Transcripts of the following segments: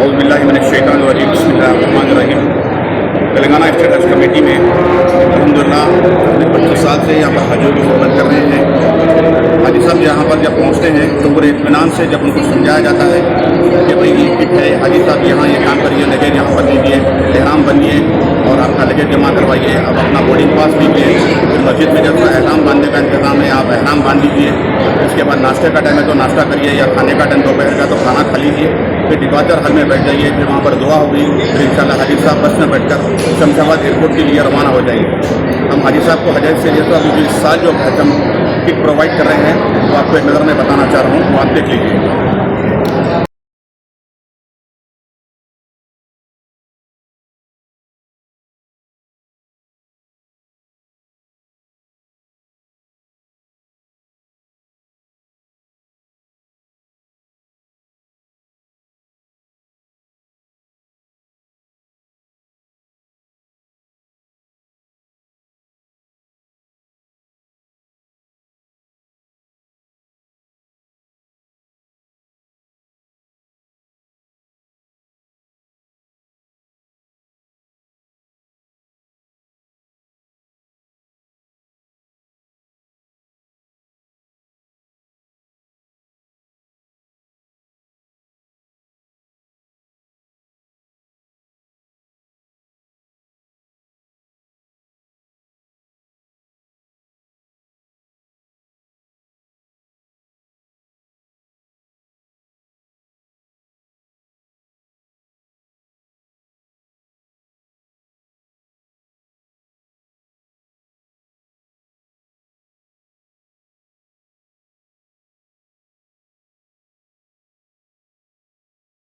औज़ुबिल्लाहिमिनश्शैतानिर्रजीम बिस्मिल्लाहिर्रहमानिर्रहीम। तेलंगाना स्टेट हज कमेटी में अल्हम्दुलिल्लाह 25 साल से यहाँ पर हजों की खिदमत कर रहे हैं। हाजी साहब यहाँ पर जब पहुँचते हैं तो पूरे इत्मीनान से जब उनको समझाया जाता है कि भाई ये किट है, हाजी साहब यहाँ ये काम करिए, लगेज यहाँ पर दीजिए, एहराम बनिए और आपका लगेज जमा करवाइए, अब अपना बोर्डिंग पास लीजिए, फिर मस्जिद में जब एहराम बांधने का इंतज़ाम है आप एहराम बांध लीजिए, उसके बाद नाश्ते का टाइम है तो नाश्ता करिए या खाने का टाइम दोपहर का तो खाना खा लीजिए, फिर डिपार्चर हॉल में बैठ जाइए, फिर वहाँ पर दुआ होगी, फिर इंशाल्लाह हाजी साहब बस में बैठकर शमशाबाद एयरपोर्ट के लिए रवाना हो जाएंगे। हम हाजी साहब को हज से जैसा अभी इस साल जो हम किट प्रोवाइड कर रहे हैं वो आपको एक नज़र में बताना चाह रहा हूँ, वो आप देख लीजिए।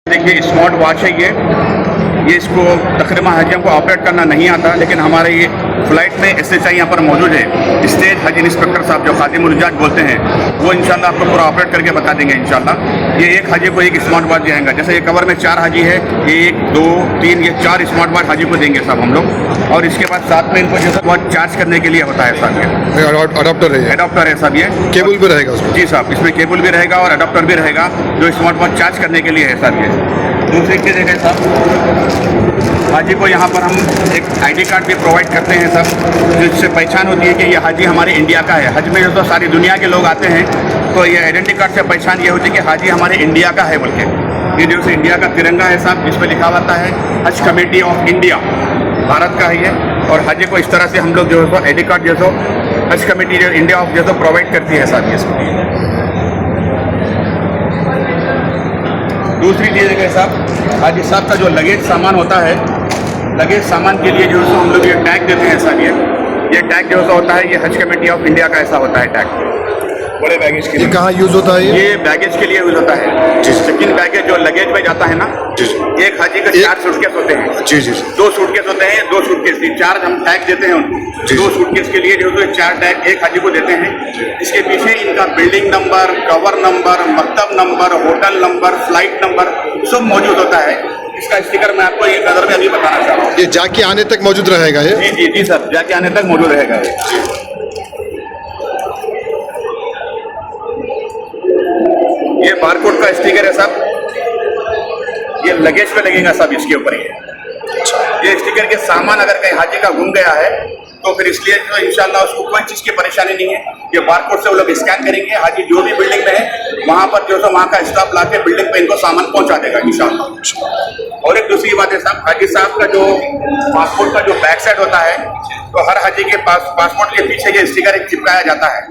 देखिए स्मार्ट वॉच है ये इसको तकरीबन हजियों को ऑपरेट करना नहीं आता, लेकिन हमारे ये फ़्लाइट में SHI यहाँ पर मौजूद है, स्टेट हज इंस्पेक्टर साहब जो खादिमुल हुज्जाज बोलते हैं, वो इंशाल्लाह आपको पूरा ऑपरेट करके बता देंगे इंशाल्लाह। ये एक हाजी को एक स्मार्ट वॉच दियाएंगा, जैसे ये कवर में 4 हाजी है, 1 2 3 ये 4 स्मार्ट वॉच हाजी को देंगे साहब हम लोग, और इसके बाद साथ में इनको जैसा वॉच चार्ज करने के लिए होता है साहब, ये अडॉप्टर है साहब, ये केबल भी रहेगा उसमें। जी साहब, इसमें केबल भी रहेगा और अडॉप्टर भी रहेगा जो स्मार्ट वॉच चार्ज करने के लिए है साहब। ये दूसरी चीज़ है साहब, हाजी को यहाँ पर हम एक ID कार्ड भी प्रोवाइड करते हैं साहब, जिससे पहचान होती है कि ये हाजी हमारे इंडिया का है। हज में जो तो सारी दुनिया के लोग आते हैं तो ये आइडेंटिटी कार्ड से पहचान ये होती है कि हाजी हमारे इंडिया का है बोल के। ये जो से इंडिया का तिरंगा है साहब, जिस पर लिखा होता है हज कमेटी ऑफ इंडिया, भारत का है ये, और हाजी को इस तरह से हम लोग जो है ID कार्ड जो सो हज कमेटी जो इंडिया ऑफ जो प्रोवाइड करती है साहब इसको। दूसरी चीज़ है साहब, हाजी साहब का जो लगेज सामान होता है, लगेज सामान के लिए जो है हम लोग ये टैग देते हैं साहब, ये टैग जो होता है ये हज कमेटी ऑफ इंडिया का ऐसा होता है टैग, बड़े बैगेज के लिए। कहाँ यूज़ होता है ये बैगेज के लिए यूज़ होता है। सेकंड बैगेज जो लगेज में जाता है ना, एक हाजी का 4 सूटकेस होते हैं, 2 सूटकेस होते हैं, 2 सूटकेस 4 हम टैग देते हैं उनको, 2 सूटकेस के लिए जो है 4 टैग एक हाजी को देते हैं। इसके पीछे इनका बिल्डिंग नंबर, कवर नंबर, मकतब number, hotel number, flight number सब मौजूद होता है। इसका स्टिकर मैं आपको एक नज़र में अभी बताना चाह रहा हूँ। ये जाके आने तक मौजूद रहेगा ये? जी सर, जाके आने तक मौजूद रहेगा। ये बारकोड का स्टिकर है साहब, ये लगेज पे लगेगा साहब, इसके ऊपर ये स्टिकर के सामान अगर कहीं हाजी का गुम गया है तो फिर इसलिए तो इंशाल्लाह उसको कोई चीज़ की परेशानी नहीं है। ये बारकोड से वो लोग स्कैन करेंगे, हाजी जो भी बिल्डिंग में है वहाँ पर जो है वहाँ का स्टाफ ला के बिल्डिंग पे इनको सामान पहुँचा देगा इंशाल्लाह। और एक दूसरी बात है साहब, हाजी साहब का जो पासपोर्ट का जो बैक साइड होता है, तो हर हाजी के पास पासपोर्ट के पीछे ये स्टिकर एक चिपकाया जाता है,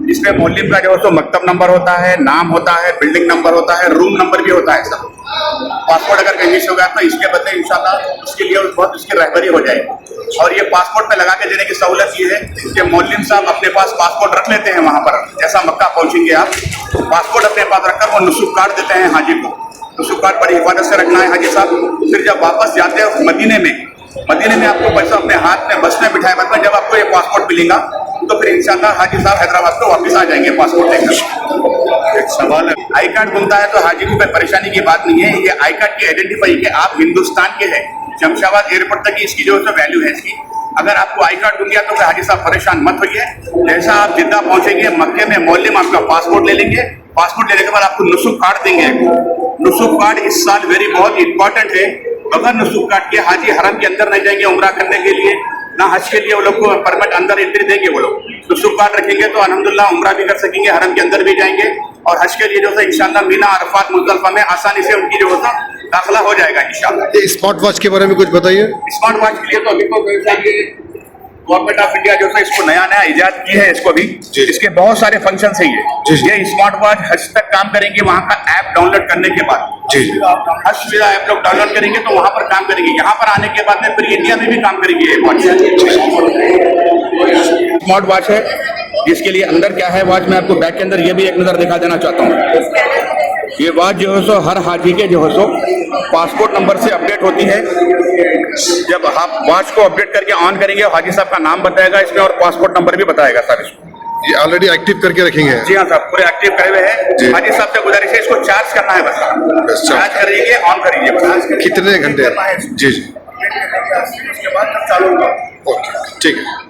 जिसमें मोहल्लिम का जो है मकतब नंबर होता है, नाम होता है, बिल्डिंग नंबर होता है, रूम नंबर भी होता है सब। पासपोर्ट अगर कहीं मिस हो गया तो इसके बदले इंशाल्लाह उसके लिए बहुत उसकी रहबरी हो जाएगी। और ये पासपोर्ट पे लगा के देने की सहूलत ये है कि मोहल्लिम साहब अपने पास पासपोर्ट रख लेते हैं वहाँ पर, जैसा मक्का पहुँचेंगे आप पासपोर्ट अपने पास रखकर वो नुसूख कार्ड देते हैं हाजी को। नुसूख कार्ड बड़ी हिफाजत से रखना है हाजी साहब। फिर जब वापस जाते हैं मदीने में आपको पैसा अपने हाथ में बस में बिठाए बाद में जब आपको ये पासपोर्ट मिलेगा तो फिर इंशाल्लाह हाजी साहब हैदराबाद को वापस आ जाएंगे पासपोर्ट लेकर। एक सवाल है, आई कार्ड गुमता है तो हाजी को कोई परेशानी की बात नहीं है। ये आई कार्ड की आइडेंटिफाई के आप हिंदुस्तान के हैं, शमशाबाद एयरपोर्ट तक की इसकी जो है वैल्यू है इसकी। अगर आपको आई कार्ड गुम गया तो हाजी साहब परेशान मत होइए। जैसा आप जिद्दा पहुंचेंगे मक्के में मोहल्ले में आपका पासपोर्ट ले लेंगे, पासपोर्ट लेने के बाद आपको नुसूख कार्ड देंगे, नुसूक कार्ड इस साल बहुत इंपॉर्टेंट है। बगैर नुसूक कार्ड के हाजी हरम के अंदर नहीं जाएंगे उम्रा करने के लिए, ना हज के लिए वो लोग को परमिट अंदर एंट्री देंगे। वो लोग नुसूक कार्ड रखेंगे तो अल्हम्दुलिल्लाह उम्रा भी कर सकेंगे, हरम के अंदर भी जाएंगे और हज के लिए जो है इंशाअल्लाह मीना अरफात मुज़दलिफा में आसानी से उनकी जो है दाखिला हो जाएगा इंशाअल्लाह। ये स्मार्ट वॉच के बारे में कुछ बताइए। स्मार्ट वॉच के लिए तो अभी तो गवर्नमेंट ऑफ इंडिया जो है इसको नया इजाद की है, इसको भी जी। इसके बहुत सारे फंक्शन है जी। ये स्मार्ट वॉच हज तक काम करेंगे वहाँ का ऐप डाउनलोड करने के बाद। जी। हज सुविधा ऐप लोग डाउनलोड करेंगे तो वहाँ पर काम करेंगे, यहाँ पर आने के बाद में फिर इंडिया में भी काम करेंगे ये वॉच। स्मार्ट वॉच है जिसके लिए अंदर क्या है वॉच में आपको बैक के अंदर ये भी एक नजर दिखा देना चाहता हूँ। ये वॉच जो है सो हर हाजी के जो है सो पासपोर्ट नंबर से अपडेट होती है। जब आप वॉच को अपडेट करके ऑन करेंगे हाजी साहब का नाम बताएगा इसमें और पासपोर्ट नंबर भी बताएगा साहब इसको। ये ऑलरेडी एक्टिव करके रखेंगे। जी हाँ साहब, पूरे एक्टिव करे हुए हैं। हाजी साहब से गुजारिश है इसको चार्ज करना है, बस चार्ज करिए, ऑन करिए बस। कितने घंटे? जी जी, उसके बाद चालू होगा। ओके ठीक है।